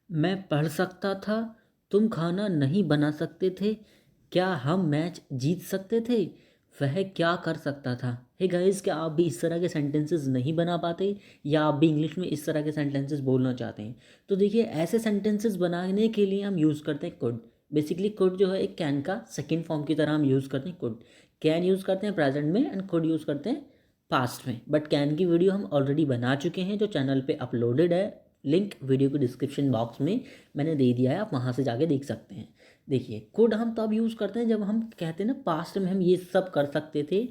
मैं पढ़ सकता था, तुम खाना नहीं बना सकते थे, क्या हम मैच जीत सकते थे, वह क्या कर सकता था। हे गाइस, क्या आप भी इस तरह के सेंटेंसेस नहीं बना पाते, या आप भी इंग्लिश में इस तरह के सेंटेंसेस बोलना चाहते हैं? तो देखिए, ऐसे सेंटेंसेस बनाने के लिए हम यूज़ करते हैं कुड। बेसिकली कुड जो है एक कैन का सेकेंड फॉर्म की तरह हम यूज़ करते हैं कुड। कैन यूज़ करते हैं प्रेजेंट में एंड कुड यूज़ करते हैं पास्ट में। बट कैन की वीडियो हम ऑलरेडी बना चुके हैं जो चैनल पे अपलोडेड है। लिंक वीडियो के डिस्क्रिप्शन बॉक्स में मैंने दे दिया है, आप वहाँ से जाके देख सकते हैं। देखिए, कुड हम तब यूज़ करते हैं जब हम कहते हैं ना पास्ट में हम ये सब कर सकते थे।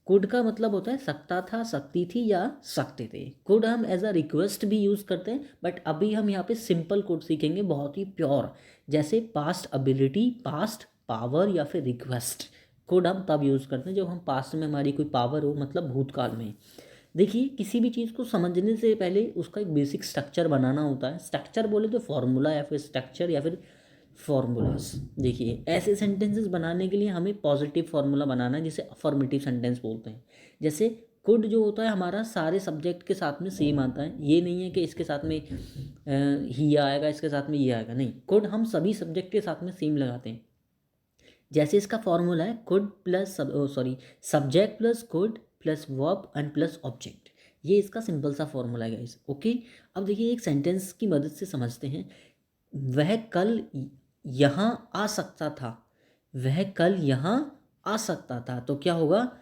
कुड का मतलब होता है सकता था, सकती थी या सकते थे। कुड हम एज अ रिक्वेस्ट भी यूज़ करते हैं, बट अभी हम यहाँ पे सिंपल कुड सीखेंगे, बहुत ही प्योर, जैसे पास्ट एबिलिटी, पास्ट पावर या फिर रिक्वेस्ट। कुड हम तब यूज़ करते हैं जब हम पास्ट में हमारी कोई पावर हो, मतलब भूतकाल में। देखिए, किसी भी चीज़ को समझने से पहले उसका एक बेसिक स्ट्रक्चर बनाना होता है। स्ट्रक्चर बोले तो फॉर्मूला या फिर स्ट्रक्चर या फिर फॉर्मूलाज। देखिए, ऐसे सेंटेंसेस बनाने के लिए हमें पॉजिटिव फार्मूला बनाना है, जिसे अफर्मेटिव सेंटेंस बोलते हैं। जैसे कुड जो होता है हमारा सारे सब्जेक्ट के साथ में सेम आता है, ये नहीं है कि इसके साथ में ही आएगा, इसके साथ में ये आएगा, नहीं। कुड हम सभी सब्जेक्ट के साथ में सेम लगाते हैं। जैसे इसका फॉर्मूला है could plus subject plus could plus verb and plus object. ये इसका सिंपल सा फॉर्मूला है गाइस। ओके, अब देखिए एक सेंटेंस की मदद से समझते हैं। वह कल यहाँ आ सकता था, वह कल यहाँ आ सकता था, तो क्या होगा?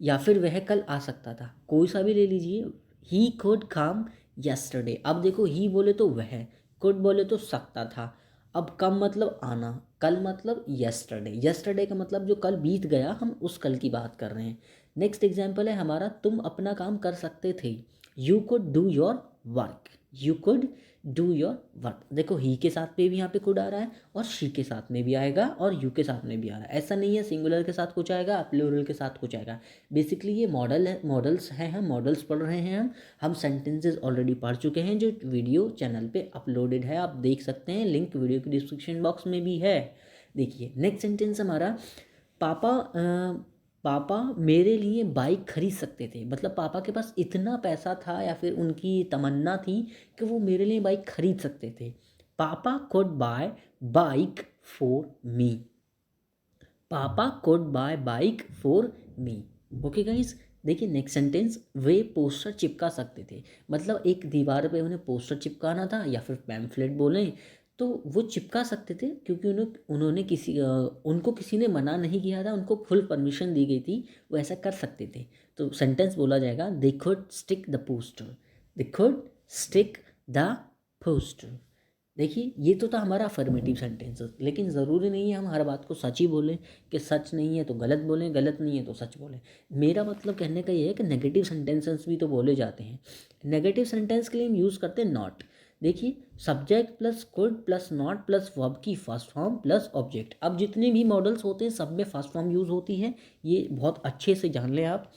या फिर वह कल आ सकता था, कोई सा भी ले लीजिए। He could come yesterday. अब देखो, ही बोले तो वह, कुड बोले तो सकता था। अब कम मतलब आना, कल मतलब यस्टरडे, यस्टरडे का मतलब जो कल बीत गया, हम उस कल की बात कर रहे हैं। नेक्स्ट एग्जाम्पल है हमारा, तुम अपना काम कर सकते थे। You could do your work, you could do your work. देखो, ही के साथ में भी यहाँ पे कुड आ रहा है, और शी के साथ में भी आएगा, और यू के साथ में भी आ रहा है। ऐसा नहीं है सिंगुलर के साथ कुछ आएगा, प्लूरल के साथ कुछ आएगा। बेसिकली ये मॉडल है, मॉडल्स हैं, हम मॉडल्स पढ़ रहे हैं। हम सेंटेंसेस ऑलरेडी पढ़ चुके हैं, जो वीडियो चैनल पे अपलोडेड है, आप देख सकते हैं, लिंक वीडियो के डिस्क्रिप्शन बॉक्स में भी है। देखिए, नेक्स्ट सेंटेंस हमारा, पापा पापा मेरे लिए बाइक खरीद सकते थे। मतलब पापा के पास इतना पैसा था, या फिर उनकी तमन्ना थी कि वो मेरे लिए बाइक खरीद सकते थे। Papa could buy bike for me, papa could buy bike for me. Okay guys, देखिए नेक्स्ट सेंटेंस, वे पोस्टर चिपका सकते थे। मतलब एक दीवार पे उन्हें पोस्टर चिपकाना था, या फिर पैम्फलेट बोलें, तो वो चिपका सकते थे, क्योंकि उन्होंने उनको किसी ने मना नहीं किया था, उनको फुल परमिशन दी गई थी, वो ऐसा कर सकते थे। तो सेंटेंस बोला जाएगा, they could stick the poster, they could stick the poster. देखिए, ये तो था हमारा अफर्मेटिव सेंटेंसेस, लेकिन ज़रूरी नहीं है हम हर बात को सच ही बोलें, कि सच नहीं है तो गलत बोलें, गलत नहीं है तो सच बोलें। मेरा मतलब कहने का ये है कि नेगेटिव सेंटेंसेस भी तो बोले जाते हैं। नेगेटिव सेंटेंस के लिए हम यूज़ करते हैं नॉट। देखिए, subject plus could plus not plus verb की फर्स्ट फॉर्म प्लस ऑब्जेक्ट। अब जितने भी मॉडल्स होते हैं सब में फर्स्ट फॉर्म यूज़ होती है, ये बहुत अच्छे से जान लें आप।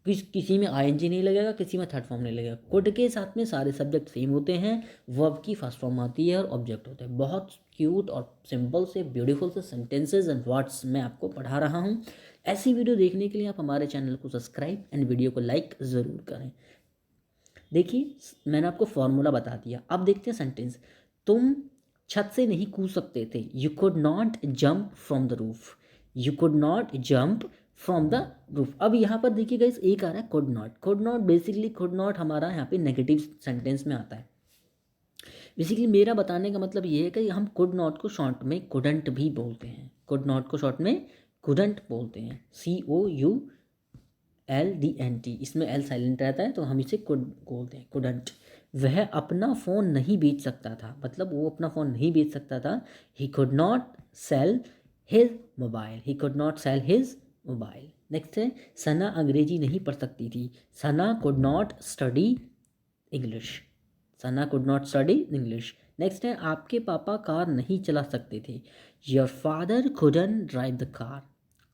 किसी में आईएनजी नहीं लगेगा, किसी में थर्ड फॉर्म नहीं लगेगा। कुड के साथ में सारे सब्जेक्ट सेम होते हैं, वर्ब की फर्स्ट फॉर्म आती है और ऑब्जेक्ट होते हैं। बहुत क्यूट और सिंपल से ब्यूटीफुल से सेंटेंसेस एंड वर्ड्स मैं आपको पढ़ा रहा हूँ। ऐसी वीडियो देखने के लिए आप हमारे चैनल को सब्सक्राइब एंड वीडियो को लाइक ज़रूर करें। देखिए, मैंने आपको फॉर्मूला बता दिया, अब देखते हैं सेंटेंस। तुम छत से नहीं कूद सकते थे, you could not jump from the roof, you could not jump from the roof. अब यहाँ पर देखिए गाइस, एक आ रहा है could not. Could not, basically could not हमारा यहाँ पे नेगेटिव सेंटेंस में आता है। बेसिकली मेरा बताने का मतलब ये है कि हम कुड नॉट को शॉर्ट में कुडंट भी बोलते हैं, कुड नॉट को शॉर्ट में कुडंट बोलते हैं, COULDNT, इसमें एल साइलेंट रहता है, तो हम इसे कुड बोलते हैं, कुडंट। वह अपना फ़ोन नहीं बेच सकता था, मतलब वो अपना फ़ोन नहीं बेच सकता था। He could not sell his mobile, he could not sell his mobile. Next है, सना अंग्रेजी नहीं पढ़ सकती थी, Sana could not study English, Sana could not study English. Next है, आपके पापा कार नहीं चला सकते थे, your father couldn't drive the car,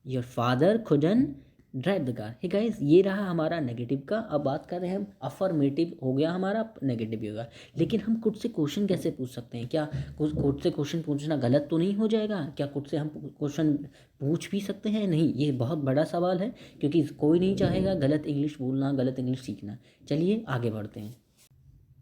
your father couldn't drive the car. Hey guys, ये रहा हमारा नेगेटिव का। अब बात कर रहे हैं हम अफर्मेटिव, हो गया हमारा, नेगेटिव भी होगा। लेकिन हम कुछ से क्वेश्चन कैसे पूछ सकते हैं? क्या कुछ से क्वेश्चन पूछना गलत तो नहीं हो जाएगा? क्या कुछ से हम क्वेश्चन पूछ भी सकते हैं? नहीं, ये बहुत बड़ा सवाल है, क्योंकि कोई नहीं चाहेगा गलत इंग्लिश बोलना, गलत इंग्लिश सीखना। चलिए आगे बढ़ते हैं।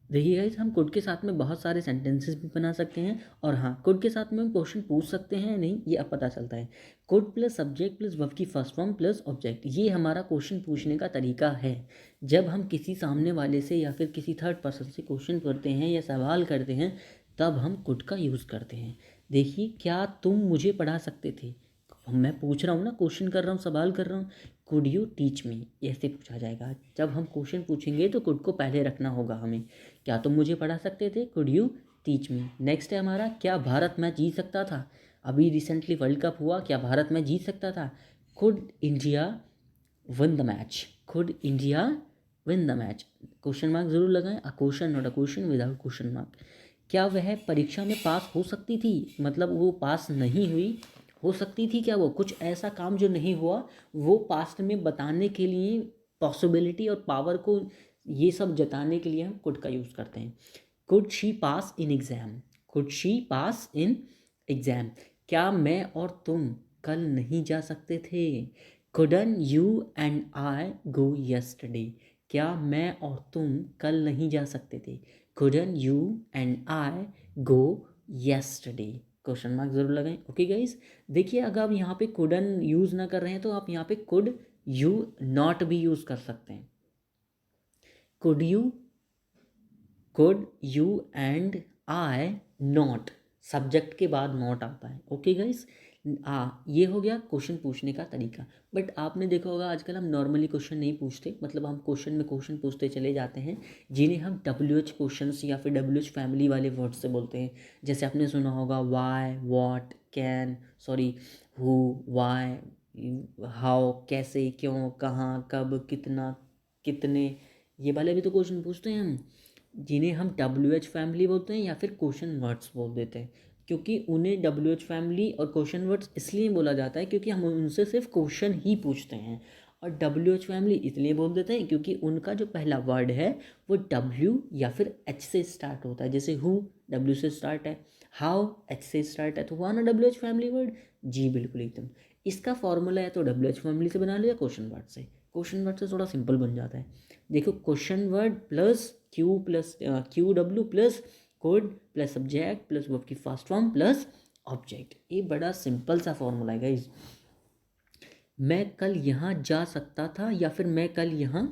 देखिए गाइस, हम कुड के साथ में बहुत सारे सेंटेंसेस भी बना सकते हैं, और हाँ, कुड के साथ में हम क्वेश्चन पूछ सकते हैं नहीं, ये अब पता चलता है। Could plus subject plus verb की फर्स्ट फॉर्म प्लस ऑब्जेक्ट, ये हमारा क्वेश्चन पूछने का तरीका है। जब हम किसी सामने वाले से या फिर किसी थर्ड पर्सन से क्वेश्चन करते हैं या सवाल करते हैं, तब हम कुड का यूज़ करते हैं। देखिए, क्या तुम मुझे पढ़ा सकते थे? मैं पूछ रहा हूँ ना, क्वेश्चन कर रहा हूँ, सवाल कर रहा हूँ। कुड यू टीच मी, ऐसे पूछा जाएगा। जब हम क्वेश्चन पूछेंगे तो कुड को पहले रखना होगा हमें। क्या तुम मुझे पढ़ा सकते थे? Could you teach me. Next है हमारा, क्या भारत मैच जीत सकता था? अभी रिसेंटली वर्ल्ड कप हुआ, क्या भारत मैच जीत सकता था? Could India win the match? Could India win the match? Question mark जरूर लगाएं, a question not a question without question mark. क्या वह परीक्षा में पास हो सकती थी? मतलब वो पास नहीं हुई, हो सकती थी क्या? वो कुछ ऐसा काम जो नहीं हुआ, वो पास्ट में बताने के लिए, पॉसिबिलिटी और पावर को ये सब जताने के लिए हम कुड का यूज़ करते हैं। Could she pass in exam? Could she pass in exam? क्या मैं और तुम कल नहीं जा सकते थे? Couldn't you and I go yesterday? क्या मैं और तुम कल नहीं जा सकते थे? Couldn't you and I go yesterday? Question mark जरूर लगाएं। ओके गाइस, देखिए, अगर आप यहाँ पे कुडन यूज़ ना कर रहे हैं तो आप यहाँ पे कुड यू नॉट भी यूज़ कर सकते हैं। Could you and I not, subject के बाद नॉट आता है। ओके गाइस, ये हो गया क्वेश्चन पूछने का तरीका। बट आपने देखा होगा, आजकल हम नॉर्मली क्वेश्चन नहीं पूछते, मतलब हम क्वेश्चन में क्वेश्चन पूछते चले जाते हैं, जिन्हें हम WH क्वेश्चंस या फिर WH फैमिली वाले वर्ड से बोलते हैं। जैसे आपने सुना होगा why, what, can, sorry, who, why, how, कैसे, क्यों, कहाँ, कब, कितना, कितने, ये वाले भी तो क्वेश्चन पूछते हैं हम, जिन्हें हम WH फैमिली बोलते हैं या फिर क्वेश्चन वर्ड्स बोल देते हैं। क्योंकि उन्हें WH फैमिली और क्वेश्चन वर्ड्स इसलिए बोला जाता है क्योंकि हम उनसे सिर्फ क्वेश्चन ही पूछते हैं, और WH फैमिली इसलिए बोल देते हैं क्योंकि उनका जो पहला वर्ड है वो W या फिर H से स्टार्ट होता है। जैसे हु W से स्टार्ट है, हाउ H से स्टार्ट है, तो हुआ ना WH फैमिली वर्ड। जी बिल्कुल, एकदम। इसका फॉर्मूला है तो WH फैमिली से बना लिया, क्वेश्चन वर्ड से। क्वेश्चन वर्ड से थोड़ा सिंपल बन जाता है। देखो, question word plus QW plus code plus subject plus verb की फर्स्ट फॉर्म प्लस ऑब्जेक्ट, ये बड़ा सिंपल सा फॉर्मूला है गाइस। मैं कल यहाँ जा सकता था या फिर मैं कल यहाँ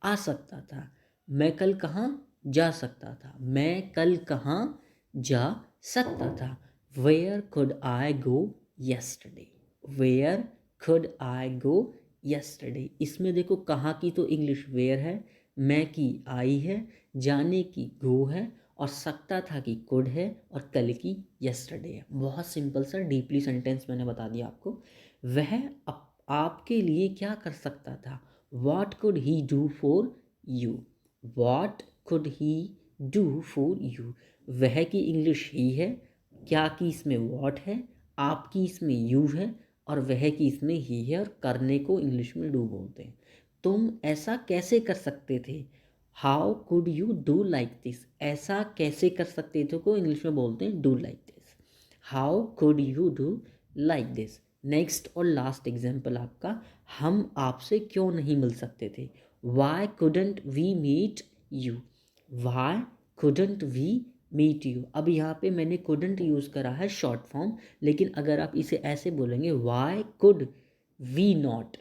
आ सकता था? मैं कल कहाँ जा सकता था? मैं कल कहाँ जा सकता था? Where could I go yesterday? Where could I go yesterday? इसमें देखो, कहाँ की तो इंग्लिश वेयर है, मैं की आई है, जाने की गो है, और सकता था की कुड है, और कल की यस्टरडे है। बहुत सिंपल सा डीपली सेंटेंस मैंने बता दिया आपको। वह आपके लिए क्या कर सकता था? What could he do for you? What could he do for you? वह की इंग्लिश ही है, क्या की इसमें वॉट है, आपकी इसमें यू है, और वह की इसमें ही है, और करने को इंग्लिश में डू बोलते हैं। तुम ऐसा कैसे कर सकते थे? How could you do like this? ऐसा कैसे कर सकते थे को इंग्लिश में बोलते हैं do like this. How could you do like this? Next और लास्ट एग्जाम्पल आपका, हम आपसे क्यों नहीं मिल सकते थे? Why couldn't we meet you? Why couldn't we meet you? अब यहाँ पे मैंने कुडंट यूज़ करा है शॉर्ट फॉर्म, लेकिन अगर आप इसे ऐसे बोलेंगे, वाई कुड वी नॉट,